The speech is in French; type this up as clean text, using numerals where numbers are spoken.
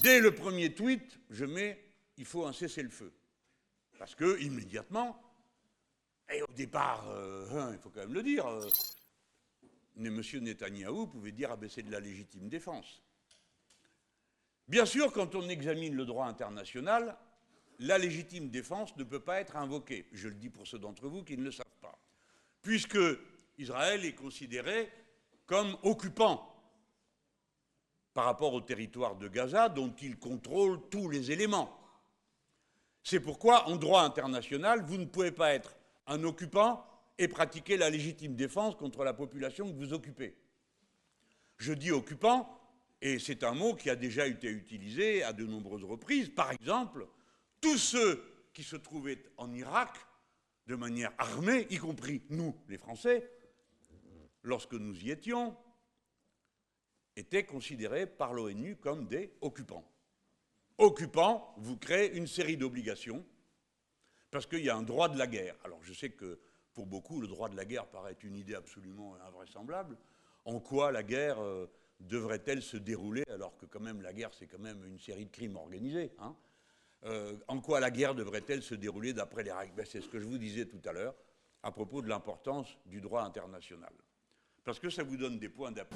dès le premier tweet, je mets « il faut un cessez-le-feu ». Parce que, immédiatement, et au départ, il faut quand même le dire, M. Netanyahou pouvait dire « ah ben c'est de la légitime défense ». Bien sûr, quand on examine le droit international, la légitime défense ne peut pas être invoquée. Je le dis pour ceux d'entre vous qui ne le savent pas. Puisque Israël est considéré comme occupant par rapport au territoire de Gaza, dont il contrôle tous les éléments. C'est pourquoi, en droit international, vous ne pouvez pas être un occupant et pratiquer la légitime défense contre la population que vous occupez. Je dis occupant, et c'est un mot qui a déjà été utilisé à de nombreuses reprises. Par exemple, tous ceux qui se trouvaient en Irak de manière armée, y compris nous, les Français, lorsque nous y étions, étaient considérés par l'ONU comme des occupants. Occupants, vous créez une série d'obligations, parce qu'il y a un droit de la guerre. Alors je sais que pour beaucoup, le droit de la guerre paraît une idée absolument invraisemblable. En quoi la guerre devrait-elle se dérouler, alors que quand même la guerre, c'est quand même une série de crimes organisés, hein. En quoi la guerre devrait-elle se dérouler d'après les règles? C'est ce que je vous disais tout à l'heure à propos de l'importance du droit international. Parce que ça vous donne des points d'appui.